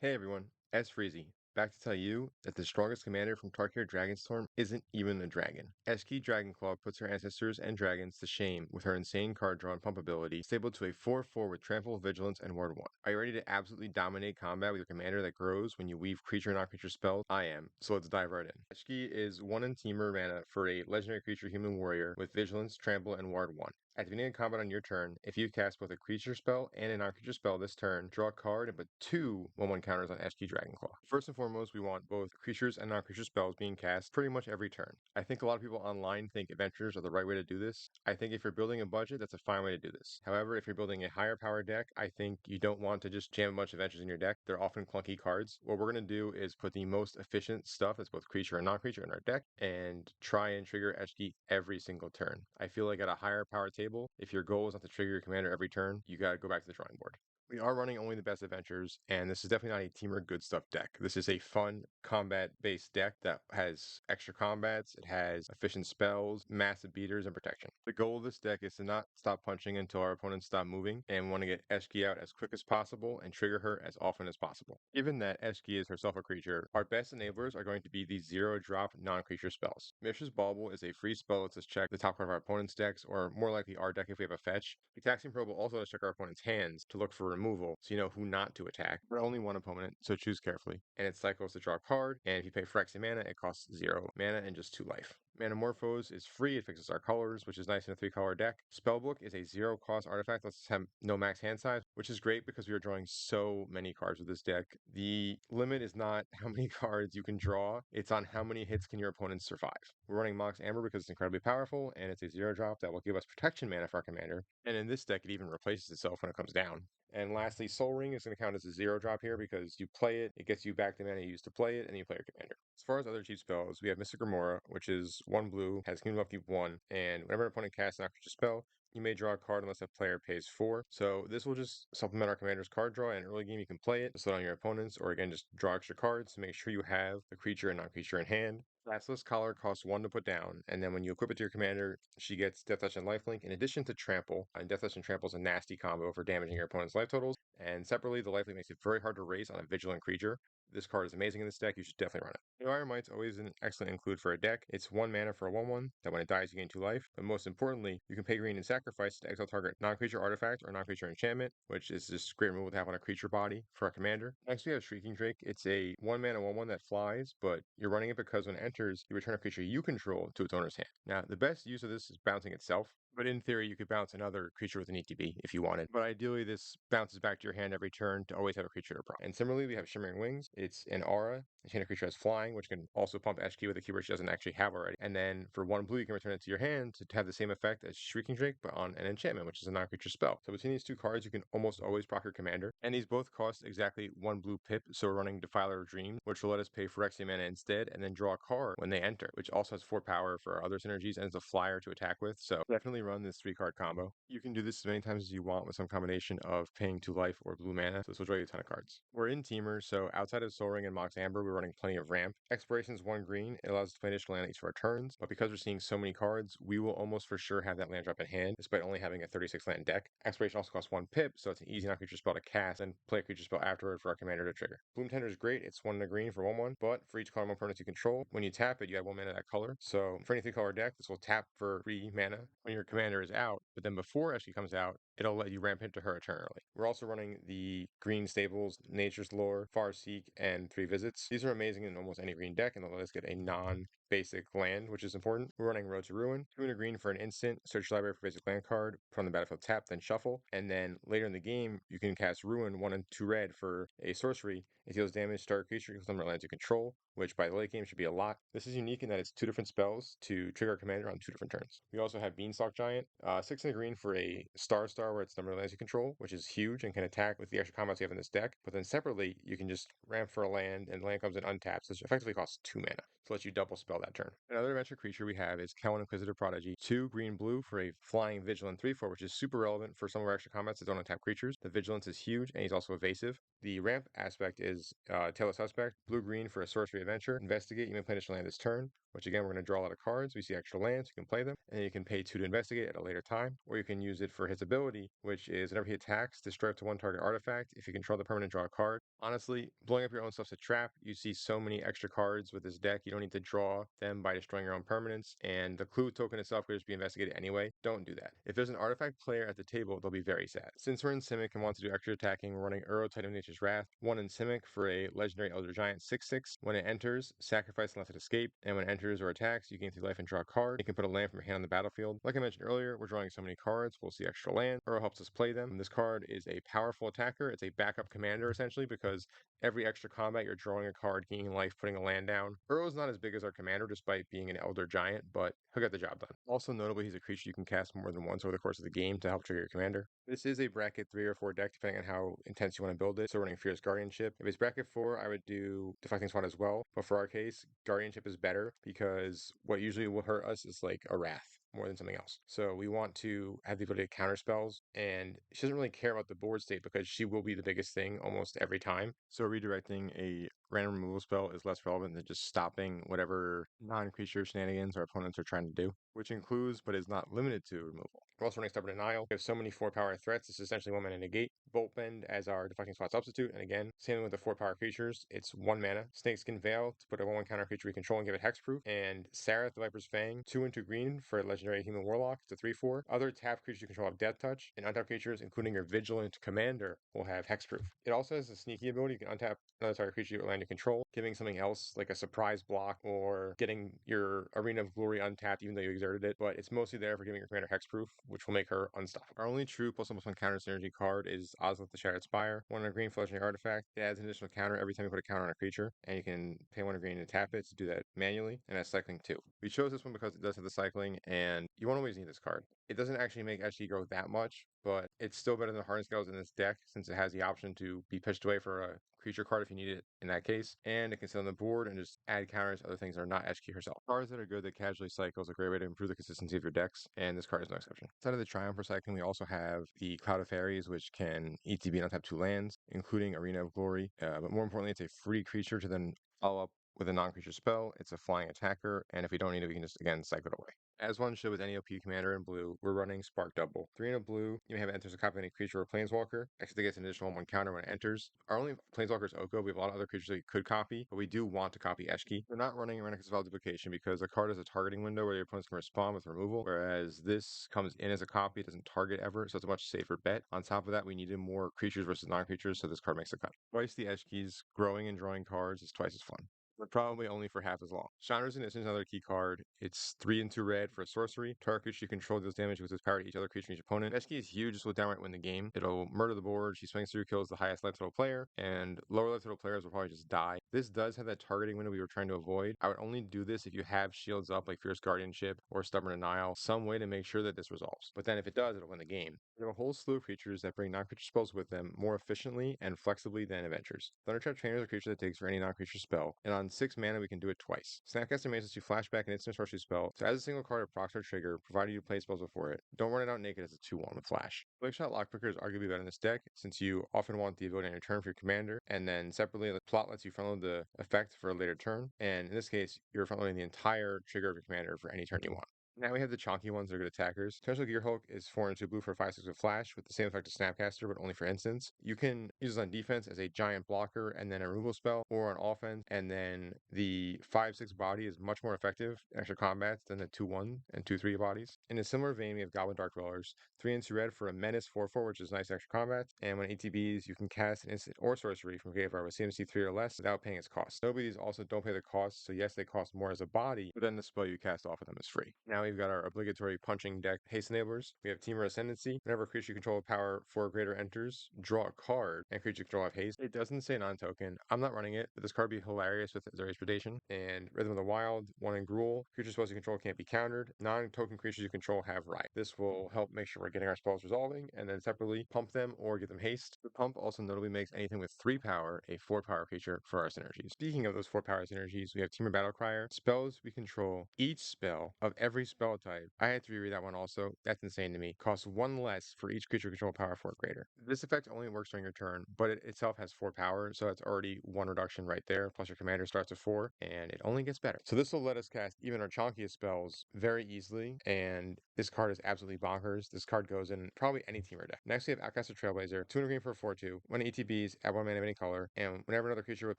Hey everyone, S Freezy, back to tell you that the strongest commander from Tarkir Dragonstorm isn't even a dragon. Eshki Dragonclaw puts her ancestors and dragons to shame with her insane card draw and pump ability, stable to a 4/4 with Trample, Vigilance, and Ward 1. Are you ready to absolutely dominate combat with your commander that grows when you weave creature and non-creature spells? I am, so let's dive right in. Eshki is 1 in Temur mana for a legendary creature human warrior with Vigilance, Trample, and Ward 1. At the beginning of combat on your turn, if you cast both a creature spell and a non-creature spell this turn, draw a card and put two 1/1 counters on Eshki Dragonclaw. First and foremost, we want both creatures and non-creature spells being cast pretty much every turn. I think a lot of people online think adventures are the right way to do this. I think if you're building a budget, that's a fine way to do this. However, if you're building a higher power deck, I think you don't want to just jam a bunch of adventures in your deck. They're often clunky cards. What we're going to do is put the most efficient stuff that's both creature and non-creature in our deck and try and trigger Eshki every single turn. I feel like at a higher power table, if your goal is not to trigger your commander every turn, you got to go back to the drawing board. We are running only the best adventures, and this is definitely not a Teamer good stuff deck. This is a fun combat-based deck that has extra combats, it has efficient spells, massive beaters, and protection. The goal of this deck is to not stop punching until our opponents stop moving, and we want to get Eshki out as quick as possible and trigger her as often as possible. Given that Eshki is herself a creature, our best enablers are going to be the 0-drop non-creature spells. Mishra's Bauble is a free spell that lets us check the top card of our opponent's decks, or more likely our deck if we have a fetch. The Taxing Probe will also let us check our opponent's hands to look for removal, so you know who not to attack, but only one opponent, so choose carefully. And it cycles to draw a card, and if you pay Phyrexian mana, it costs 0 mana and just 2 life. Manamorphose is free, it fixes our colors, which is nice in a 3-color deck. Spellbook is a 0-cost artifact that lets us have no max hand size, which is great because we are drawing so many cards with this deck. The limit is not how many cards you can draw, it's on how many hits can your opponents survive. We're running Mox Amber because it's incredibly powerful, and it's a 0-drop that will give us protection mana for our commander, and in this deck it even replaces itself when it comes down. And lastly, Soul Ring is going to count as a 0-drop here because you play it, it gets you back the mana you used to play it, and you play your commander. As far as other cheap spells, we have Mystic Remora, which is 1 blue, has Kingdom Upkeep 1, and whenever an opponent casts an non-creature spell, you may draw a card unless a player pays 4. So this will just supplement our commander's card draw, and early game you can play it to slow down your opponents, or again just draw extra cards to make sure you have the creature and non-creature in hand. Classless Collar costs 1 to put down, and then when you equip it to your commander, she gets Death Touch and Lifelink in addition to Trample. And Death Touch and Trample is a nasty combo for damaging your opponent's life totals, and separately, the Lifelink makes it very hard to raise on a Vigilant creature. This card is amazing in this deck, you should definitely run it. The Iron Might's always an excellent include for a deck. It's 1 mana for a 1/1, that when it dies you gain 2 life, but most importantly, you can pay green and sacrifice to exile target non-creature artifact or non-creature enchantment, which is just great removal to have on a creature body for our commander. Next we have Shrieking Drake. It's a 1 mana 1/1 that flies, but you're running it because when it enters, you return a creature you control to its owner's hand. Now, the best use of this is bouncing itself, but in theory, you could bounce another creature with an ETB if you wanted. But ideally, this bounces back to your hand every turn to always have a creature to prompt. And similarly, we have Shimmering Wings. It's an aura. A creature has flying, which can also pump Eshki with a keyword she doesn't actually have already. And then for 1 blue, you can return it to your hand to have the same effect as Shrieking Drake, but on an enchantment, which is a non-creature spell. So between these two cards, you can almost always proc your commander. And these both cost exactly 1 blue pip, so we're running Defiler of Dreams, which will let us pay Phyrexian mana instead, and then draw a card when they enter, which also has 4 power for our other synergies and is a flyer to attack with. So definitely run this 3-card combo. You can do this as many times as you want with some combination of paying 2 life or blue mana, so this will draw you a ton of cards. We're in Teamer, so outside of Soul Ring and Mox Amber, we're running plenty of ramp. Expiration is 1 green, it allows us to play additional land each of our turns, but because we're seeing so many cards, we will almost for sure have that land drop in hand, despite only having a 36 land deck. Expiration also costs 1 pip, so it's an easy non-creature spell to cast, and play a creature spell afterward for our commander to trigger. Bloom Tender is great, it's 1 and a green for 1/1, but for each color of opponents you control, when you tap it, you add 1 mana to that color. So for any 3-color deck, this will tap for 3 mana when your commander is out, but then before Eshki comes out, it'll let you ramp into her eternally. We're also running the green stables, Nature's Lore, Farseek, and 3 Visits. These are amazing in almost any green deck, and they'll let us get a non-basic land, which is important. We're running Road to Ruin, 2 and a green for an instant, search library for basic land card, put on the battlefield tap, then shuffle, and then later in the game, you can cast Ruin 1 and 2 red for a sorcery. It deals damage to target creature equals number of lands you control, which by the late game should be a lot. This is unique in that it's 2 different spells to trigger our commander on 2 different turns. We also have Beanstalk Giant, 6 and a green for a Star where it's number of lands you control, which is huge and can attack with the extra combos you have in this deck. But then separately, you can just ramp for a land and the land comes in untapped, so it effectively costs 2 mana. to let you double spell that turn. Another adventure creature we have is Kellan Inquisitor Prodigy. 2 green-blue for a flying Vigilant 3/4, which is super relevant for some of our extra combats that don't untap creatures. The Vigilance is huge, and he's also evasive. The ramp aspect is Tail of Suspect. Blue-green for a sorcery adventure. Investigate, you may play additional land this turn, which again, we're going to draw a lot of cards. We see extra lands, you can play them, and you can pay 2 to investigate at a later time, or you can use it for his ability, which is whenever he attacks, destroy up to 1 target artifact. If you control the permanent, draw a card. Honestly, blowing up your own stuff's a trap. You see so many extra cards with this deck, you don't need to draw them by destroying your own permanents, and the clue token itself could just be investigated anyway. Don't do that. If there's an artifact player at the table, they'll be very sad. Since we're in Simic and want to do extra attacking, we're running Uro, Titan of Nature's Wrath. 1 in Simic for a legendary Elder Giant 6/6. When it enters, sacrifice and let it escape, and when it enters or attacks, you gain 3 life and draw a card. You can put a land from your hand on the battlefield. Like I mentioned earlier, we're drawing so many cards, we'll see extra land. Uro helps us play them. This card is a powerful attacker. It's a backup commander, essentially, because every extra combat, you're drawing a card, gaining life, putting a land down. Uro's not as big as our commander, despite being an Elder Giant, but he'll get the job done. Also notably, he's a creature you can cast more than once over the course of the game to help trigger your commander. This is a bracket 3 or 4 deck, depending on how intense you want to build it. So running Fierce Guardianship. If it's bracket 4, I would do Deflecting Swan as well. But for our case, Guardianship is better because what usually will hurt us is like a Wrath more than something else. So we want to have the ability to counter spells, and she doesn't really care about the board state because she will be the biggest thing almost every time. So redirecting a random removal spell is less relevant than just stopping whatever non-creature shenanigans our opponents are trying to do, which includes but is not limited to removal. We're also running Stubborn Denial. We have so many 4-power threats. This is essentially 1 mana negate. Bolt Bend as our Deflecting Spot substitute, and again, same with the 4-power creatures. It's 1 mana. Snakeskin Veil to put a 1/1 counter creature we control and give it hexproof, and Sareth the Viper's Fang, 2 into green for a legendary Human Warlock. It's a 3/4. Other tapped creatures you control have Death Touch, and untapped creatures, including your Vigilant Commander, will have hexproof. It also has a sneaky ability. You can untap another target creature or land you control, giving something else like a surprise block or getting your Arena of Glory untapped even though you exerted it, but it's mostly there for giving your commander hexproof, which will make her unstoppable. Our only true +1/+1 counter synergy card is Ozlith the Shattered Spire. 1 on a green for legendary artifact. It adds an additional counter every time you put a counter on a creature, and you can pay 1 green to tap it to do that manually, and that's cycling 2. We chose this one because it does have the cycling, and you won't always need this card. It doesn't actually make Eshki grow that much, but it's still better than Hardened Scales in this deck since it has the option to be pitched away for a creature card if you need it in that case, and it can sit on the board and just add counters to other things that are not Eshki herself. Cards that are good that casually cycle is a great way to improve the consistency of your decks, and this card is no exception. Outside of the Triumph for cycling, we also have the Cloud of Fairies, which can ETB and untap 2 lands, including Arena of Glory, but more importantly, it's a free creature to then follow up with a non-creature spell. It's a flying attacker, and if we don't need it, we can just, again, cycle it away. As one should with any OP commander in blue, we're running Spark Double. 3 in a blue, you may have it enters a copy of any creature or planeswalker. Except it gets an additional 1 counter when it enters. Our only planeswalker is Oko. We have a lot of other creatures that we could copy, but we do want to copy Eshki. We're not running Arenicus Val Duplication because the card has a targeting window where your opponents can respond with removal, whereas this comes in as a copy, it doesn't target ever, so it's a much safer bet. On top of that, we needed more creatures versus non-creatures, so this card makes the cut. Twice the Eshkis, growing and drawing cards is twice as fun, but probably only for half as long. Chandra's Innocence is another key card. It's 3 into red for a sorcery. Target creature you control deals damage with its power to each other creature in each opponent. Eshki is huge, this will downright win the game. It'll murder the board, she swings through, kills the highest life total player, and lower life total players will probably just die. This does have that targeting window we were trying to avoid. I would only do this if you have shields up like Fierce Guardianship or Stubborn Denial, some way to make sure that this resolves. But then if it does, it'll win the game. There are a whole slew of creatures that bring non-creature spells with them more efficiently and flexibly than Adventures. Thundertrap Trainer is a creature that takes for any non-creature spell, and on 6 mana we can do it twice. Snapcaster makes us you flashback an instant sorcery spell, so as a single card, it procs our trigger, provided you play spells before it. Don't run it out naked as a 2/1 with flash. Shot Lockpicker is arguably better in this deck, since you often want the ability on your turn for your commander, and then separately, the plot lets you frontload the effect for a later turn, and in this case, you're frontloading the entire trigger of your commander for any turn you want. Now we have the chonky ones that are good attackers. Potential Gear Hulk is 4 into blue for 5/6 with flash, with the same effect as Snapcaster, but only for instants. You can use this on defense as a giant blocker and then a removal spell, or on offense, and then the 5/6 body is much more effective in extra combats than the 2/1 and 2/3 bodies. In a similar vein, we have Goblin Dark Dwellers. 3 into red for a menace 4/4, which is nice extra combats, and when ATBs, you can cast an instant or sorcery from Graveyard with CMC 3 or less without paying its cost. Nobody's also don't pay the cost, so yes, they cost more as a body, but then the spell you cast off of them is free. Now we Finally, we've got our obligatory punching deck haste enablers. We have Temur Ascendancy. Whenever a creature you control with power 4 or greater enters, draw a card, and creature you control have haste. It doesn't say non-token. I'm not running it, but this card would be hilarious with Azorius Predation. And Rhythm of the Wild, 1 in Gruul. Creature spells you control can't be countered. Non-token creatures you control have Riot. This will help make sure we're getting our spells resolving, and then separately pump them or give them haste. The pump also notably makes anything with 3 power a 4 power creature for our synergies. Speaking of those 4 power synergies, we have Temur Battlecrier. Spells we control. Each spell of every spell type. I had to reread that one also. That's insane to me. Costs 1 less for each creature control power 4 or greater. This effect only works during your turn, but it itself has 4 power, so it's already 1 reduction right there. Plus your commander starts with 4, and it only gets better. So this will let us cast even our chunkiest spells very easily, and this card is absolutely bonkers. This card goes in probably any Temur deck. Next, we have Outcaster Trailblazer, 2 and a green for a 4/2. When ETBs, add 1 mana of any color, and whenever another creature with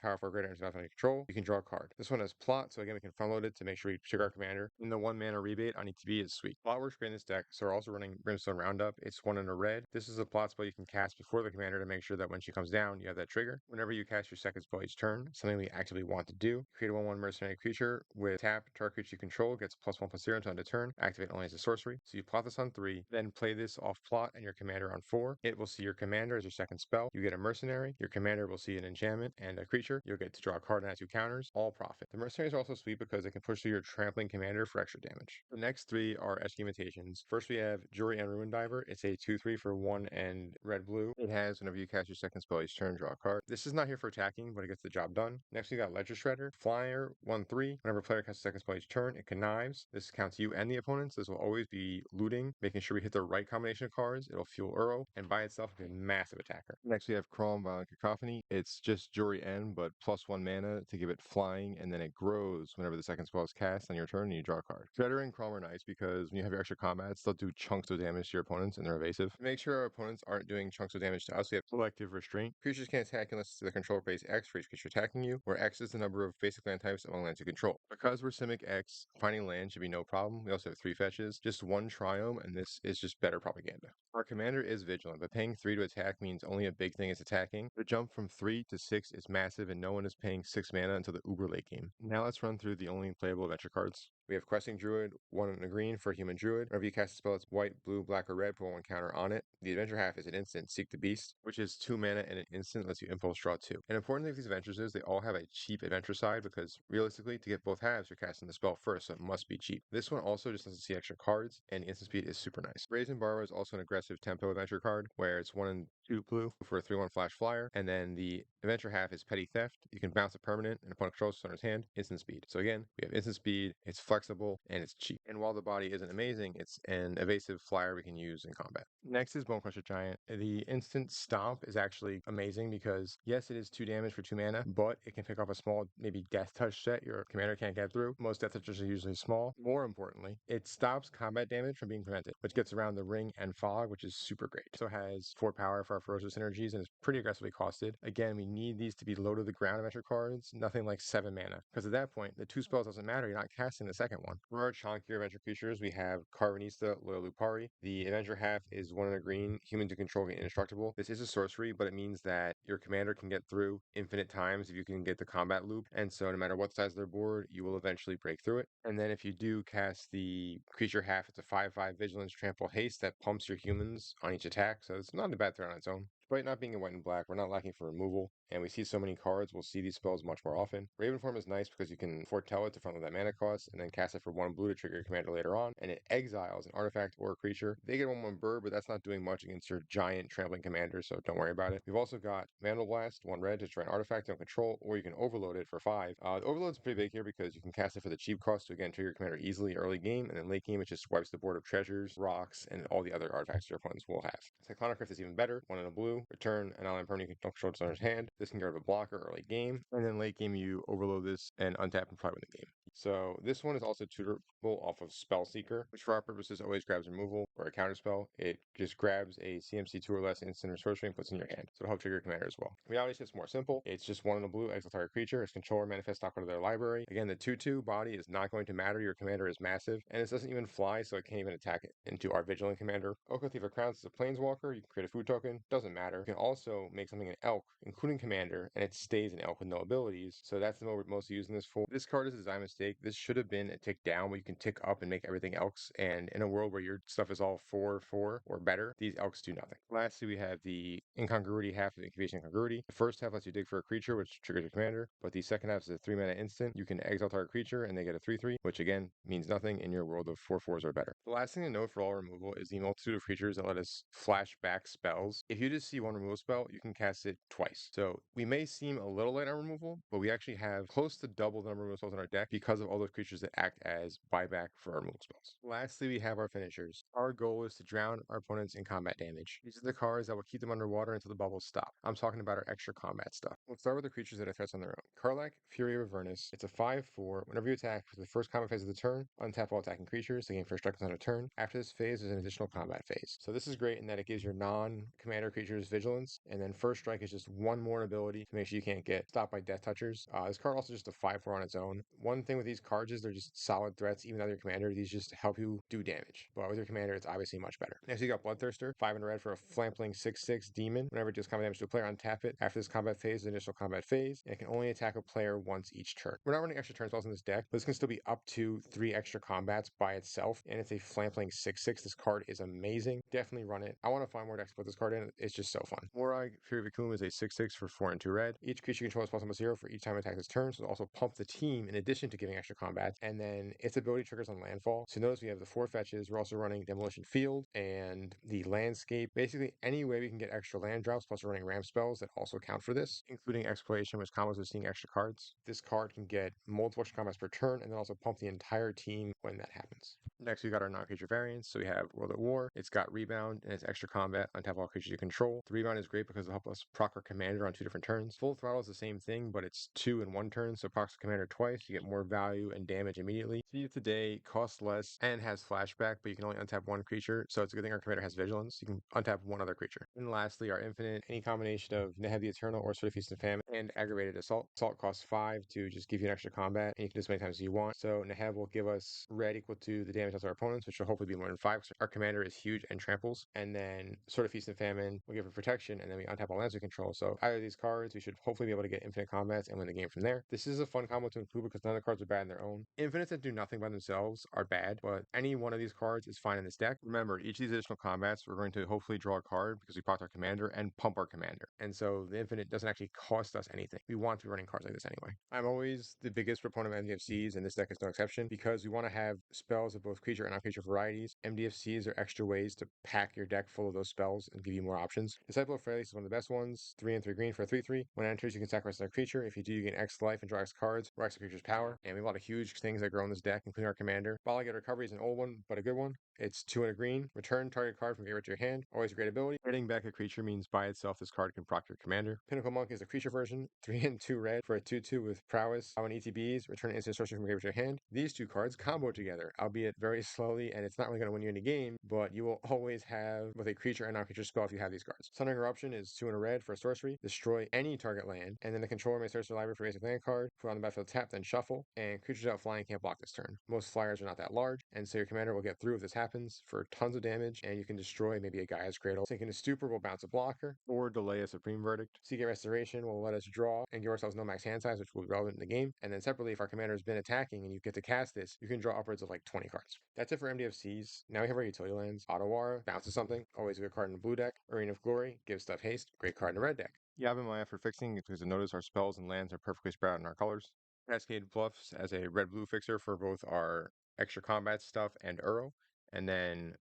power 4 or greater enters battlefield under control, you can draw a card. This one has plot, so again, we can front load it to make sure we trigger our commander. And the 1 mana rebate on ETB is sweet. Plot works great in this deck, so we're also running Brimstone Roundup. It's 1 in a red. This is a plot spell you can cast before the commander to make sure that when she comes down, you have that trigger. Whenever you cast your second spell each turn, something we actively want to do, create a 1/1 mercenary creature with tap, target creature you control gets +1/+0 until end of turn, activate only as a sorcery. So you plot this on 3, then play this off plot and your commander on 4. It will see your commander as your second spell. You get a mercenary, your commander will see an enchantment and a creature. You'll get to draw a card and add 2 counters, all profit. The mercenaries are also sweet because they can push through your trampling commander for extra damage. The next 3 are Eshki imitations. First we have Jury and Ruin Diver. It's a 2/3 for 1 and red-blue. It has whenever you cast your second spell each turn, draw a card. This is not here for attacking, but it gets the job done. Next we got Ledger Shredder. Flyer, 1/3. Whenever a player casts a second spell each turn, it connives. This counts you and the opponents. This will always be looting, making sure we hit the right combination of cards. It'll fuel Uro, and by itself, it's a massive attacker. Next we have Crawl Violent Cacophony. It's just Jury N, but +1 mana to give it flying, and then it grows whenever the second spell is cast on your turn and you draw a card. Shredder and Crawl are nice because when you have your extra combats, they'll do chunks of damage to your opponents and they're evasive. To make sure our opponents aren't doing chunks of damage to us, we have Selective Restraint. Creatures can't attack unless the controller pays X for each creature attacking you, where X is the number of basic land types among lands you control. Because we're Simic X, finding land should be no problem. We also have 3 fetches, just 1 Triome, and this is just better propaganda. Our commander is Vigilant, but paying 3 to attack means only a big thing is attacking. The jump from 3 to 6 is massive, and no one is paying 6 mana until the uber late game. Now let's run through the only playable adventure cards. We have Questing Druid, 1 and a green for a human druid. Whenever you cast a spell, it's white, blue, black, or red, put 1 counter on it. The adventure half is an instant, Seek the Beast, which is 2 mana and an instant, lets you impulse draw 2. An important thing with these adventures is they all have a cheap adventure side because realistically, to get both halves, you're casting the spell first, so it must be cheap. This one also just doesn't see extra cards, and the instant speed is super nice. Brazen Borrower is also an aggressive tempo adventure card where it's 1 and 2 blue for a 3/1 flash flyer, and then the adventure half is Petty Theft. You can bounce a permanent, and opponent controls on his hand, instant speed. So again, we have instant speed, it's flexible, and it's cheap. And while the body isn't amazing, it's an evasive flyer we can use in combat. Next is Bonecrusher Giant. The instant stomp is actually amazing because yes, it is 2 damage for 2 mana, but it can pick off a small, maybe Death Touch set your commander can't get through. Most Death Touches are usually small. More importantly, it stops combat damage from being prevented, which gets around the ring and fog, which is super great. So it has 4 power for our ferocious energies and is pretty aggressively costed. Again, we need these to be low to the ground adventure cards, nothing like 7 mana, because at that point, the 2 spells doesn't matter, you're not casting the second one. For our chunkier adventure creatures, we have Carvanista, Loyal Lupari. The adventure half is 1 and a green, human to control get indestructible. This is a sorcery, but it means that your commander can get through infinite times if you can get the combat loop, and so no matter what size of their board, you will eventually break through it. And then if you do cast the creature half, it's a 5/5 vigilance, trample, haste that pumps your humans on each attack, so it's not a bad threat on its own. Despite not being in white and black, we're not lacking for removal, and we see so many cards, we'll see these spells much more often. Raven Form is nice because you can foretell it to front of that mana cost, and then cast it for 1 blue to trigger your commander later on, and it exiles an artifact or a creature. They get 1/1 bird, but that's not doing much against your giant trampling commander, so don't worry about it. We've also got Vandal Blast, 1 red to destroy an artifact you don't control, or you can overload it for 5. The overload's pretty big here because you can cast it for the cheap cost to again trigger your commander easily early game, and then late game it just wipes the board of treasures, rocks, and all the other artifacts your opponents will have. Cyclonic Rift is even better, 1 in a blue, return an ally permanent you don't control to owner's hand. This can get rid of a blocker early game, and then late game you overload this and untap and probably win the game. So this one is also tutorable off of Spellseeker, which for our purposes always grabs removal or a counterspell. It just grabs a CMC 2 or less instant or sorcery and puts it in your hand. So it'll help trigger your commander as well. Reality Shift's more simple. It's just 1 in a blue, exile target creature. Its controller manifests stock out of their library. Again, the 2/2 body is not going to matter. Your commander is massive, and this doesn't even fly, so it can't even attack it into our Vigilant commander. Oath Thief of Crowns is a planeswalker. You can create a food token. Doesn't matter. You can also make something an elk, including commander, and it stays an elk with no abilities. So that's the mode we're mostly using this for. This card is a designed mistake mistake. This should have been a tick down where you can tick up and make everything elks. And in a world where your stuff is all 4/4 or better, these elks do nothing. Lastly, we have the incongruity half of the incubation incongruity. The first half lets you dig for a creature, which triggers your commander, but the second half is a 3 mana instant. You can exile target creature and they get a 3/3, which again means nothing in your world of 4/4s or better. The last thing to note for all removal is the multitude of creatures that let us flash back spells. If you just see one removal spell, you can cast it twice. So we may seem a little light on removal, but we actually have close to double the number of removal spells in our deck because of all those creatures that act as buyback for our removal spells. Lastly, we have our finishers. Our goal is to drown our opponents in combat damage. These are the cards that will keep them underwater until the bubbles stop. I'm talking about our extra combat stuff. We'll start with the creatures that are threats on their own. Karlach, Fury of Avernus. It's a 5/4. Whenever you attack for the first combat phase of the turn, untap all attacking creatures to gain first strike on a turn. After this phase, there's an additional combat phase. So this is great in that it gives your non-commander creatures vigilance, and then first strike is just one more ability to make sure you can't get stopped by death touchers. This card also just a 5/4 on its own. One thing with these cards is they're just solid threats, even though your commander, these just help you do damage. But with your commander, it's obviously much better. Next, you got Bloodthirster, 5 in red for a flampling 6/6 demon. Whenever it deals combat damage to a player, untap it. After this combat phase, the initial combat phase, and it can only attack a player once each turn. We're not running extra turn spells in this deck, but this can still be up to 3 extra combats by itself, and it's a flampling 6/6. This card is amazing. Definitely run it. I want to find more decks to put this card in. It's just so fun. Morag, Fury of Akum is a 6/6 for 4 and 2 red. Each creature you control is +1/+0 for each time it attacks its turn, so it'll also pump the team in addition to giving extra combats. And then its ability triggers on landfall. So notice we have the 4 fetches. We're also running Demolition Field and the Landscape. Basically, any way we can get extra land drops, plus we're running ramp spells that also count for this, including Exploration, which combos with seeing extra cards. This card can get multiple extra combats per turn, and then also pump the entire team when that happens. Next, we got our non-creature variants. So we have World at War. It's got Rebound, and it's extra combat on top of all creatures you control. The Rebound is great because it'll help us proc our commander on 2 different turns. Full Throttle is the same thing, but it's 2 in 1 turn, so procs the commander twice. You get more value and damage immediately. Speed of the Day costs less and has flashback, but you can only untap 1 creature, so it's a good thing our commander has Vigilance. You can untap 1 other creature. And lastly, our Infinite. Any combination of Neheb the Eternal or Sword of Feast and Famine and Aggravated Assault. Assault costs 5 to just give you an extra combat, and you can do as many times as you want. So Neheb will give us red equal to the damage of our opponents, which will hopefully be more than 5. So our commander is huge and tramples. And then Sword of Feast and Famine will give her protection, and then we untap all lands we control. So either of these cards, we should hopefully be able to get infinite combats and win the game from there. This is a fun combo to include because none of the cards are bad in their own. Infinites that do nothing by themselves are bad, but any one of these cards is fine in this deck. Remember, each of these additional combats, we're going to hopefully draw a card because we proc our commander and pump our commander. And so the infinite doesn't actually cost us anything. We want to be running cards like this anyway. I'm always the biggest proponent of MDFCs, and this deck is no exception, because we want to have spells of both creature and non-creature varieties. MDFCs are extra ways to pack your deck full of those spells and give you more options. Disciple of Phrase is one of the best ones. 3 and 3 green for a 3/3. When it enters, you can sacrifice another creature. If you do, you gain X life and draw X cards, or X creature's power. And we have a lot of huge things that grow in this deck, including our commander. Bolligate Recovery is an old one, but a good one. It's 2 and a green. Return target card from graveyard to your hand. Always a great ability. Getting back a creature means by itself this card can proc your commander. Pinnacle Monk is a creature version. 3 and 2 red for a 2/2 with prowess. When ETBs, return instant sorcery from graveyard to your hand. These 2 cards combo together, albeit very slowly, and it's not really going to win you any game, but you will always have with a creature and non-creature spell if you have these cards. Sundering Eruption is 2 and a red for a sorcery. Destroy any target land, and then the controller may search the library for a basic land card, put on the battlefield tap, then shuffle, and creatures out flying can't block this turn. Most flyers are not that large, and so your commander will get through if this happens for tons of damage, and you can destroy maybe a Gaia's Cradle. Sinking a Stupor will bounce a blocker, or delay a Supreme Verdict. Secret Restoration will let us draw and give ourselves no max hand size, which will be relevant in the game. And then separately, if our commander has been attacking and you get to cast this, you can draw upwards of like 20 cards. That's it for MDFCs. Now we have our utility lands. Ottawara, bounces something, always a good card in the blue deck. Arena of Glory, gives stuff haste, great card in the red deck. Yavin Maya for fixing, because notice our spells and lands are perfectly spread out in our colors. Cascade Bluffs as a red-blue fixer for both our extra combat stuff and Uro. And then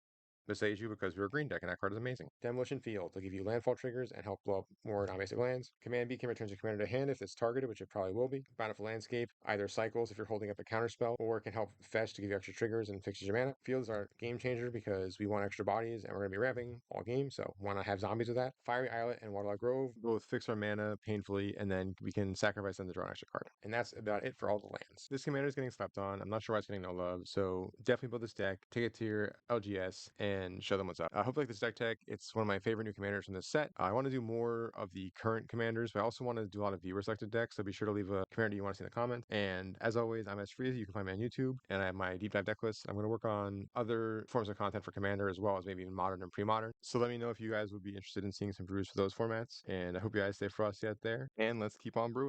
Beseiju because we're a green deck and that card is amazing. Demolition Field will give you landfall triggers and help blow up more non-basic lands. Command Beacon returns your commander to hand if it's targeted, which it probably will be. Bountiful Landscape either cycles if you're holding up a counter spell, or it can help fetch to give you extra triggers and fixes your mana. Fields are game changer because we want extra bodies and we're going to be ramping all game, so why not have zombies with that? Fiery Islet and Waterlogged Grove both fix our mana painfully, and then we can sacrifice them to draw an extra card. And that's about it for all the lands. This commander is getting slept on. I'm not sure why it's getting no love, so definitely build this deck, take it to your LGS, and show them what's up. I hope you like this deck tech. It's one of my favorite new commanders from this set. I want to do more of the current commanders, but I also want to do a lot of viewer selected decks, so be sure to leave a commander you want to see in the comments. And as always, I'm Eshki. You can find me on YouTube, and I have my deep dive deck list. I'm going to work on other forms of content for commander as well as maybe even modern and pre-modern. So let me know if you guys would be interested in seeing some brews for those formats, and I hope you guys stay frosty out there, and let's keep on brewing.